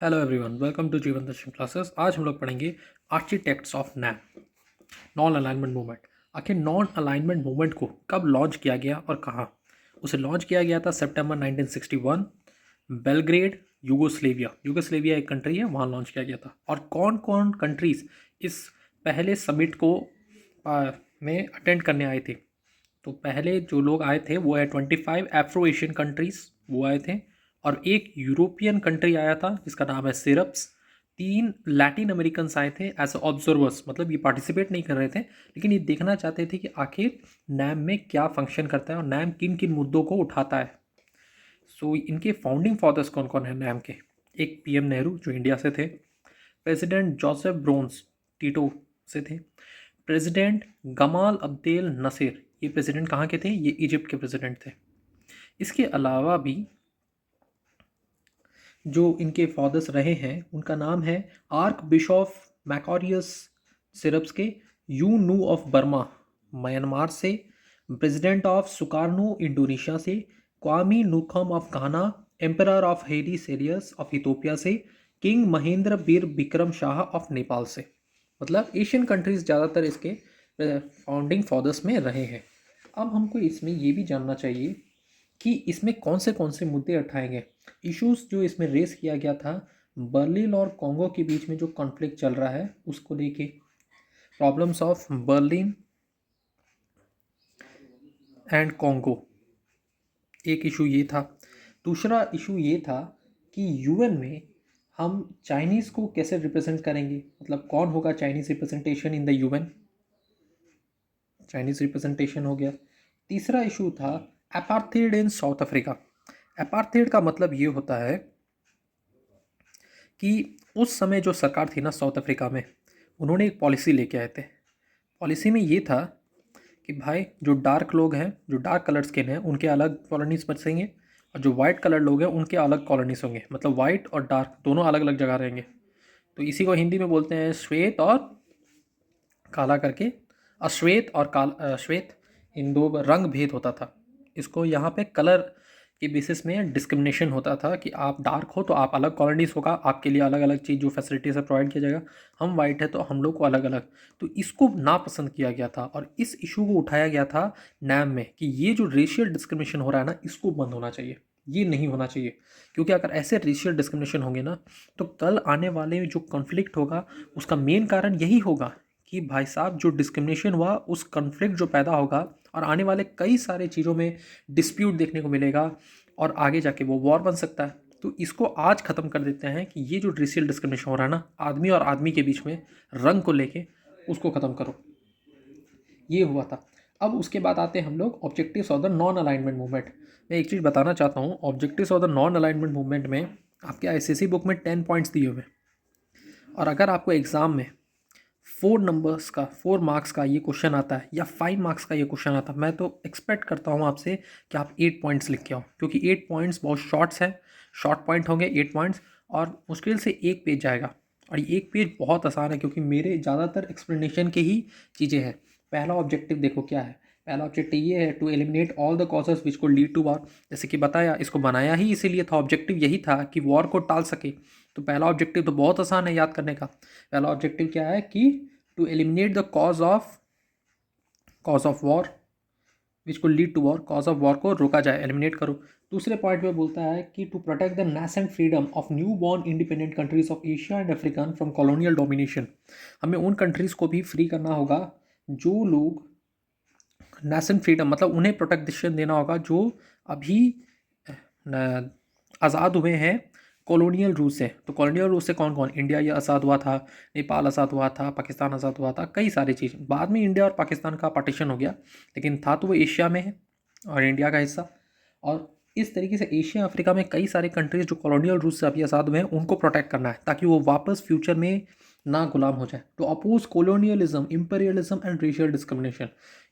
Hello everyone, welcome to जीवन दर्शन classes. आज हम लोग पढ़ेंगे architects of NAM, non alignment movement. आखिर नॉन अलाइनमेंट मूवमेंट को कब लॉन्च किया गया और कहाँ? उसे लॉन्च किया गया था सितंबर 1961, बेलग्रेड, यूगोस्लेविया। यूगोस्लेविया एक कंट्री है, वहाँ लॉन्च किया गया था। और कौन कौन कंट्रीज़ इस पहले समिट को में अटेंड करने आए थे? तो पहले जो लोग आए थे वो है 25 एफ्रो एशियन कंट्रीज़, वो आए थे। और एक यूरोपियन कंट्री आया था जिसका नाम है सिरप्स। 3 लैटिन अमेरिकन्स आए थे एज ऑब्जर्वर्स, मतलब ये पार्टिसिपेट नहीं कर रहे थे, लेकिन ये देखना चाहते थे कि आखिर नैम में क्या फंक्शन करता है और नैम किन किन मुद्दों को उठाता है। सो इनके फाउंडिंग फादर्स कौन कौन है नैम के? एक पीएम नेहरू जो इंडिया से थे, प्रेसिडेंट जोसेफ ब्रोन्स टीटो से थे, प्रेसिडेंट गमाल अब्देल नसीर, ये प्रेसिडेंट कहाँ के थे? ये इजिप्ट के प्रेसिडेंट थे। इसके अलावा भी जो इनके फादर्स रहे हैं उनका नाम है आर्क बिशॉफ मैकोरियस सिरप्स के, U Nu of Burma Myanmar से, प्रेसिडेंट ऑफ सुकार्नो इंडोनेशिया से, Kwame Nkrumah of Ghana, emperor of Haile Selassie of Ethiopia से, किंग महेंद्र बीर विक्रम शाह ऑफ नेपाल से। मतलब एशियन कंट्रीज ज़्यादातर इसके फाउंडिंग फादर्स में रहे हैं। अब हमको इसमें ये भी जानना चाहिए कि इसमें कौन से मुद्दे उठाए गए, इश्यूज जो इसमें रेस किया गया था। बर्लिन और कॉन्गो के बीच में जो कॉन्फ्लिक्ट चल रहा है उसको लेके, problems of Berlin and Congo, एक इशू ये था। दूसरा इशू ये था कि यूएन में हम चाइनीज़ को कैसे रिप्रेजेंट करेंगे, मतलब कौन होगा Chinese representation in the UN. Chinese representation हो गया। तीसरा इशू था अपार्थेड इन साउथ अफ्रीका। अपार्थेड का मतलब ये होता है कि उस समय जो सरकार थी ना साउथ अफ्रीका में, उन्होंने एक पॉलिसी लेके आए थे। पॉलिसी में ये था कि भाई जो डार्क लोग हैं, जो डार्क कलर स्किन है, उनके अलग कॉलोनीज बसेंगे, और जो वाइट कलर लोग हैं उनके अलग कॉलोनीज होंगे। मतलब वाइट और डार्क दोनों अलग अलग जगह रहेंगे। तो इसी को हिंदी में बोलते हैं श्वेत और काला करके। अश्वेत और श्वेत, इन दो रंग भेद होता था। इसको यहाँ पे कलर के बेसिस में डिस्क्रिमिनेशन होता था कि आप डार्क हो तो आप अलग कॉलोनीज होगा, आपके लिए अलग अलग चीज़ जो फैसिलिटीज है प्रोवाइड किया जाएगा। हम वाइट है तो हम लोग को अलग अलग। तो इसको नापसंद किया गया था और इस इशू को उठाया गया था नैम में कि ये जो रेशियल डिस्क्रिमिनेशन हो रहा है ना, इसको बंद होना चाहिए, ये नहीं होना चाहिए। क्योंकि अगर ऐसे रेशियल डिस्क्रिमिनेशन होंगे ना, तो कल आने वाले जो कॉन्फ्लिक्ट होगा उसका मेन कारण यही होगा कि भाई साहब जो डिस्क्रिमिनेशन हुआ उस कॉन्फ्लिक्ट जो पैदा होगा, और आने वाले कई सारे चीज़ों में डिस्प्यूट देखने को मिलेगा और आगे जाके वो वॉर बन सकता है। तो इसको आज ख़त्म कर देते हैं कि ये जो रेशियल डिस्क्रिमिनेशन हो रहा है ना आदमी और आदमी के बीच में रंग को लेके, उसको ख़त्म करो। ये हुआ था। अब उसके बाद आते हैं हम लोग objectives of the non alignment movement. मैं एक चीज़ बताना चाहता हूँ, objectives of the non alignment movement में आपके आईसीएसई बुक में 10 पॉइंट्स दिए हुए हैं। और अगर आपको एग्ज़ाम में 4 मार्क्स का ये क्वेश्चन आता है या 5 मार्क्स का ये क्वेश्चन आता है, मैं तो एक्सपेक्ट करता हूँ आपसे कि आप 8 पॉइंट्स लिख के आओ, क्योंकि 8 पॉइंट्स बहुत शॉर्ट्स हैं, शॉर्ट पॉइंट होंगे 8 पॉइंट्स, और मुश्किल से एक पेज जाएगा। और ये एक पेज बहुत आसान है क्योंकि मेरे ज़्यादातर एक्सप्लेनेशन के ही चीज़ें हैं। पहला ऑब्जेक्टिव देखो क्या है। पहला ऑब्जेक्टिव ये है to eliminate all the causes which को लीड टू वॉर। जैसे कि बताया, इसको बनाया ही इसीलिए था, ऑब्जेक्टिव यही था कि वॉर को टाल सके। तो पहला ऑब्जेक्टिव तो बहुत आसान है याद करने का। पहला ऑब्जेक्टिव क्या है कि to eliminate the cause of war which को lead to war, cause of war को रोका जाए, एलिमिनेट करो। दूसरे पॉइंट में बोलता है कि to protect the nascent freedom of new born independent countries of Asia and Africa from colonial domination. हमें उन कंट्रीज़ को भी फ्री करना होगा जो लोग नेसेंट फ्रीडम, मतलब उन्हें प्रोटेक्शन देना होगा जो अभी आज़ाद हुए हैं कॉलोनियल रूल से। तो कॉलोनियल रूल से कौन कौन? इंडिया ये आज़ाद हुआ था, नेपाल आज़ाद हुआ था, पाकिस्तान आज़ाद हुआ था, कई सारी चीज़। बाद में इंडिया और पाकिस्तान का पार्टीशन हो गया, लेकिन था तो वो एशिया में है और इंडिया का हिस्सा। और इस तरीके से एशिया अफ्रीका में कई सारे कंट्रीज जो कॉलोनियल रूल से अभी आज़ाद हुए हैं उनको प्रोटेक्ट करना है, ताकि वो वापस फ्यूचर में ना गुलाम हो जाए। तो oppose colonialism, imperialism and racial discrimination,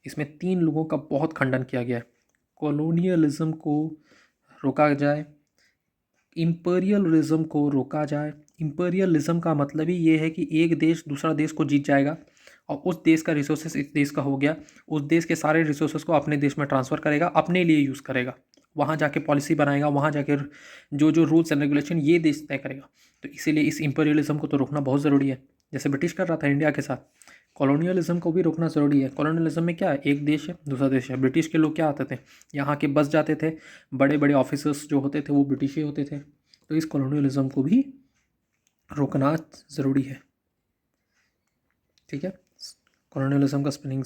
इसमें 3 लोगों का बहुत खंडन किया गया है। कॉलोनियलिज्म को रोका जाए, इंपीरियलिज्म को रोका जाए। इंपीरियलिज्म का मतलब ही ये है कि एक देश दूसरा देश को जीत जाएगा और उस देश का रिसोर्सेस इस देश का हो गया, उस देश के सारे रिसोर्सेस को अपने देश में ट्रांसफ़र करेगा, अपने लिए यूज़ करेगा, वहाँ जाके पॉलिसी बनाएगा, वहाँ जाके जो जो रूल्स एंड रेगुलेशन ये देश तय करेगा। तो इसीलिए इस इम्पीरियलिज्म को तो रोकना बहुत ज़रूरी है, जैसे ब्रिटिश कर रहा था इंडिया के साथ। कॉलोनियलिज्म को भी रोकना ज़रूरी है। कॉलोनियलिज्म में क्या है, एक देश है दूसरा देश है। ब्रिटिश के लोग क्या आते थे, यहाँ के बस जाते थे, बड़े बड़े ऑफिसर्स जो होते थे वो ब्रिटिश ही होते थे। तो इस कॉलोनियलिज्म को भी रोकना ज़रूरी है। ठीक है, कॉलोनियलिज्म का spelling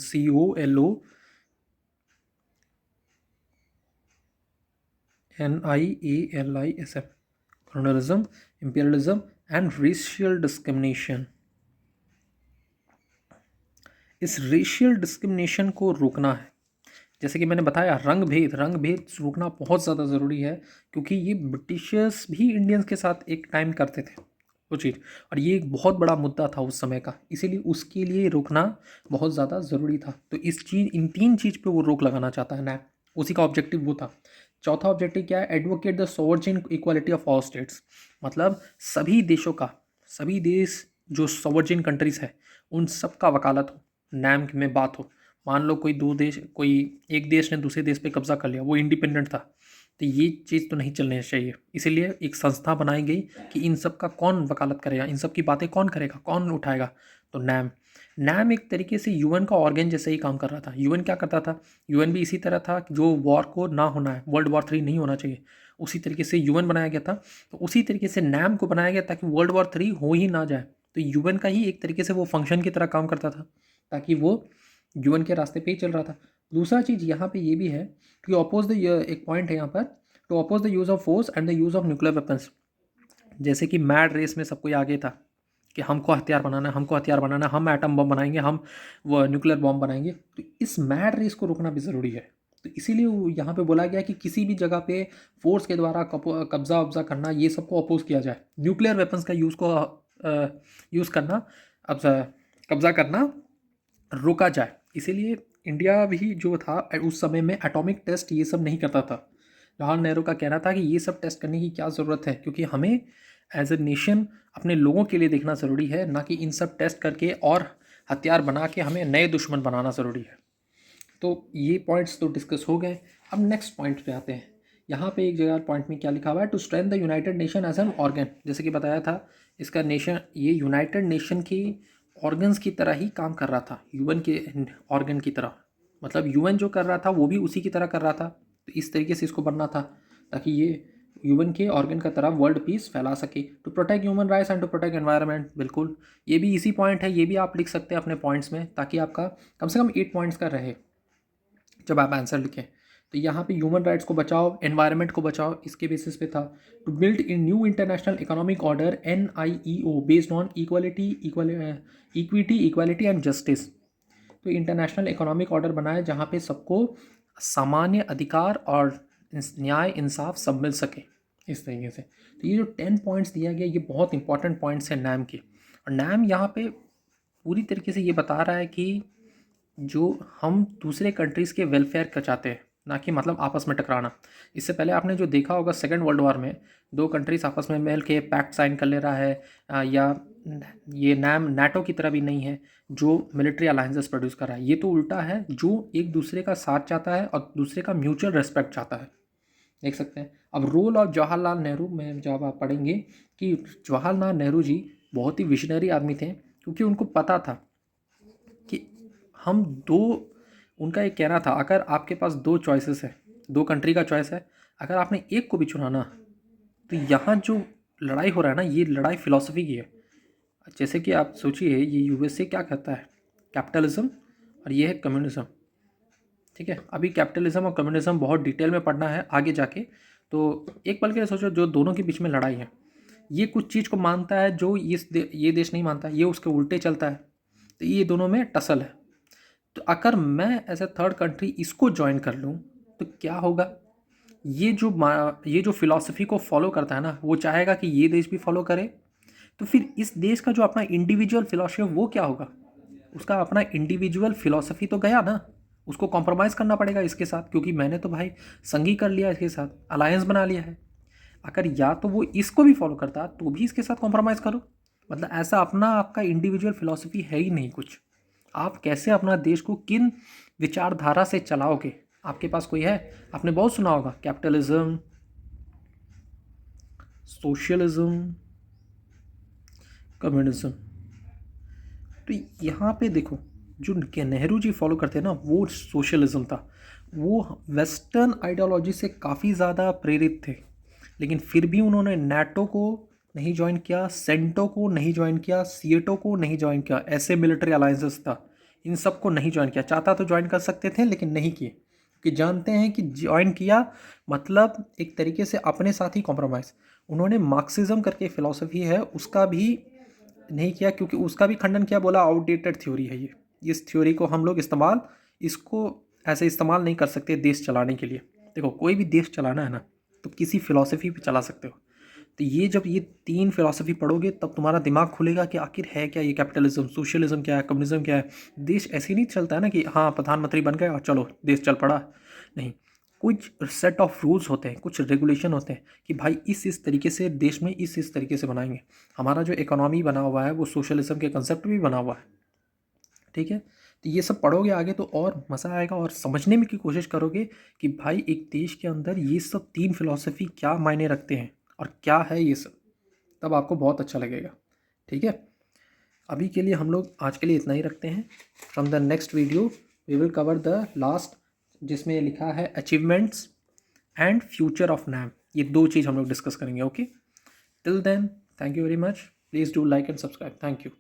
COLONIALISM। Colonialism, imperialism and racial discrimination. इस रेशियल डिस्क्रिमिनेशन को रोकना है। जैसे कि मैंने बताया, रंग भेद रोकना बहुत ज़्यादा ज़रूरी है, क्योंकि ये ब्रिटिशर्स भी इंडियंस के साथ एक टाइम करते थे वो चीज़, और ये एक बहुत बड़ा मुद्दा था उस समय का, इसीलिए उसके लिए रोकना बहुत ज़्यादा ज़रूरी था। तो इन तीन चीज़ पे वो रोक लगाना चाहता है ना, उसी का ऑब्जेक्टिव वो था। चौथा ऑब्जेक्टिव क्या है, advocate the sovereign equality of all states. मतलब सभी देशों का, सभी देश जो सोवरेन कंट्रीज़ है उन सब का वकालत हो, नैम में बात हो। मान लो कोई एक देश ने दूसरे देश पे कब्जा कर लिया, वो इंडिपेंडेंट था, तो ये चीज़ तो नहीं चलनी चाहिए। इसीलिए एक संस्था बनाई गई कि इन सब का कौन वकालत करेगा, इन सब की बातें कौन करेगा, कौन उठाएगा। तो नैम एक तरीके से यूएन का ऑर्गेन जैसे ही काम कर रहा था। यूएन क्या करता था, यूएन भी इसी तरह था कि जो वॉर को ना होना है, वर्ल्ड वॉर 3 नहीं होना चाहिए, उसी तरीके से यूएन बनाया गया था। तो उसी तरीके से नैम को बनाया गया ताकि वर्ल्ड वॉर 3 हो ही ना जाए। तो यूएन का ही एक तरीके से वो फंक्शन की तरह काम करता था, ताकि वो यूएन के रास्ते पे ही चल रहा था। दूसरा चीज़ यहाँ पे ये भी है कि एक पॉइंट है यहाँ पर, to oppose the use of force and the use of nuclear weapons. जैसे कि मैड रेस में सब कोई आगे था कि हमको हथियार बनाना है, हमको हथियार बनाना है, हम एटम बम बनाएंगे, हम वो न्यूक्लियर बम बनाएंगे। तो इस मैड रेस को रोकना भी ज़रूरी है। तो इसीलिए यहाँ पे बोला गया कि किसी भी जगह पे फोर्स के द्वारा कब्जा वब्जा करना, ये सबको अपोज किया जाए। न्यूक्लियर वेपन्स का यूज़ करना, कब्जा करना रोका जाए। इसीलिए इंडिया भी जो था उस समय में एटॉमिक टेस्ट ये सब नहीं करता था। जवाहरलाल नेहरू का कहना था कि ये सब टेस्ट करने की क्या ज़रूरत है, क्योंकि हमें एज ए नेशन अपने लोगों के लिए देखना ज़रूरी है, ना कि इन सब टेस्ट करके और हथियार बना के हमें नए दुश्मन बनाना ज़रूरी है। तो ये पॉइंट्स तो डिस्कस हो गए। अब नेक्स्ट पॉइंट पे आते हैं। यहाँ पे एक जगह पॉइंट में क्या लिखा हुआ है, to strength the United Nation as an organ. जैसे कि बताया था, इसका नेशन ये यूनाइटेड नेशन की ऑर्गन्स की तरह ही काम कर रहा था, यूएन के ऑर्गन की तरह। मतलब यूएन जो कर रहा था वो भी उसी की तरह कर रहा था। तो इस तरीके से इसको बनना था ताकि ये ह्यूमन के ऑर्गन का तरह वर्ल्ड पीस फैला सके। To protect human rights and to protect environment, बिल्कुल ये भी इसी पॉइंट है, ये भी आप लिख सकते हैं अपने पॉइंट्स में, ताकि आपका कम से कम 8 पॉइंट्स का रहे जब आप आंसर लिखें। तो यहाँ पे ह्यूमन राइट्स को बचाओ, एनवायरनमेंट को बचाओ, इसके बेसिस पे था। To build in new international economic order NIEO based on equity equality and justice. तो इंटरनेशनल इकोनॉमिक ऑर्डर बनाए जहाँ पे सबको सामान्य अधिकार और न्याय इंसाफ सब मिल सके, इस तरीके से। तो ये जो 10 पॉइंट्स दिया गया, ये बहुत इंपॉर्टेंट पॉइंट्स हैं नैम के। और नैम यहाँ पे पूरी तरीके से ये बता रहा है कि जो हम दूसरे कंट्रीज़ के वेलफेयर का चाहते हैं, ना कि मतलब आपस में टकराना। इससे पहले आपने जो देखा होगा सेकेंड वर्ल्ड वॉर में 2 कंट्रीज आपस में मिल के पैक्ट साइन कर ले रहा है, या ये नैम नाटो की तरह भी नहीं है जो मिलिट्री अलायंसेस प्रोड्यूस कर रहा है। ये तो उल्टा है, जो एक दूसरे का साथ चाहता है और दूसरे का म्यूचुअल रेस्पेक्ट चाहता है। देख सकते हैं। अब रोल ऑफ जवाहरलाल नेहरू में जब आप पढ़ेंगे कि जवाहरलाल नेहरू जी बहुत ही विजनरी आदमी थे, क्योंकि उनको पता था कि हम दो, उनका एक कहना था, अगर आपके पास 2 चॉइसेस है, 2 कंट्री का चॉइस है, अगर आपने एक को भी चुनाना, तो यहाँ जो लड़ाई हो रहा है ना, ये लड़ाई फिलॉसफी की है। जैसे कि आप सोचिए, ये यूएसए क्या कहता है, कैपिटलिज्म, और ये है कम्युनिज्म। ठीक है, अभी कैपिटलिज्म और कम्युनिज्म बहुत डिटेल में पढ़ना है आगे जाके। तो एक पल के लिए सोचो, जो दोनों के बीच में लड़ाई है, ये कुछ चीज़ को मानता है जो ये देश नहीं मानता, ये उसके उल्टे चलता है, तो ये दोनों में टसल है। तो अगर मैं एज ए थर्ड कंट्री इसको ज्वाइन कर लूँ तो क्या होगा, ये जो फिलॉसफी को फॉलो करता है ना, वो चाहेगा कि ये देश भी फॉलो करे। तो फिर इस देश का जो अपना इंडिविजुअल फिलॉसफी वो क्या होगा, उसका अपना इंडिविजुअल फिलॉसफी तो गया ना, उसको कॉम्प्रोमाइज़ करना पड़ेगा इसके साथ, क्योंकि मैंने तो भाई संगी कर लिया इसके साथ, अलायंस बना लिया है। अगर या तो वो इसको भी फॉलो करता तो भी इसके साथ कॉम्प्रोमाइज़ करो। मतलब ऐसा अपना आपका इंडिविजुअल फिलॉसफी है ही नहीं कुछ। आप कैसे अपना देश को किन विचारधारा से चलाओगे, आपके पास कोई है? आपने बहुत सुना होगा कैपिटलिज्म, सोशलिज्म, कम्युनिज्म। तो यहाँ पे देखो, जो नेहरू जी फॉलो करते हैं ना, वो सोशलिज्म था। वो वेस्टर्न आइडियोलॉजी से काफ़ी ज़्यादा प्रेरित थे, लेकिन फिर भी उन्होंने नाटो को नहीं ज्वाइन किया, सेंटो को नहीं ज्वाइन किया, सीएटो को नहीं ज्वाइन किया। ऐसे मिलिट्री अलायंसेस था, इन सब को नहीं ज्वाइन किया। चाहता तो ज्वाइन कर सकते थे, लेकिन नहीं किए, कि जानते हैं कि ज्वाइन किया मतलब एक तरीके से अपने साथ ही कॉम्प्रोमाइज़। उन्होंने मार्क्सिज्म करके फिलॉसफी है, उसका भी नहीं किया, क्योंकि उसका भी खंडन किया, बोला आउटडेटेड थ्योरी है ये, इस थ्योरी को हम लोग इसको ऐसे इस्तेमाल नहीं कर सकते देश चलाने के लिए। देखो, कोई भी देश चलाना है ना, तो किसी फिलॉसफी पे चला सकते हो। तो ये जब ये 3 फिलॉसफी पढ़ोगे, तब तुम्हारा दिमाग खुलेगा कि आखिर है क्या ये कैपिटलिज्म, सोशलिज्म क्या है, कम्युनिज्म क्या है। देश ऐसे नहीं चलता है ना कि हाँ प्रधानमंत्री बन गए और चलो देश चल पड़ा। नहीं, कुछ सेट ऑफ रूल्स होते हैं, कुछ रेगुलेशन होते हैं कि भाई इस तरीके से देश में इस तरीके से बनाएंगे। हमारा जो इकोनॉमी बना हुआ है वो सोशलिज्म के कंसेप्ट भी बना हुआ है। ठीक है, तो ये सब पढ़ोगे आगे तो और मज़ा आएगा, और समझने में की कोशिश करोगे कि भाई एक देश के अंदर ये सब 3 फिलॉसफी क्या मायने रखते हैं और क्या है ये सब। तब आपको बहुत अच्छा लगेगा। ठीक है, अभी के लिए हम लोग आज के लिए इतना ही रखते हैं। From the next video we will cover the last, जिसमें लिखा है achievements and future of NAM. ये 2 चीज़ हम लोग डिस्कस करेंगे। Okay, till then thank you very much, please do like and subscribe. Thank you.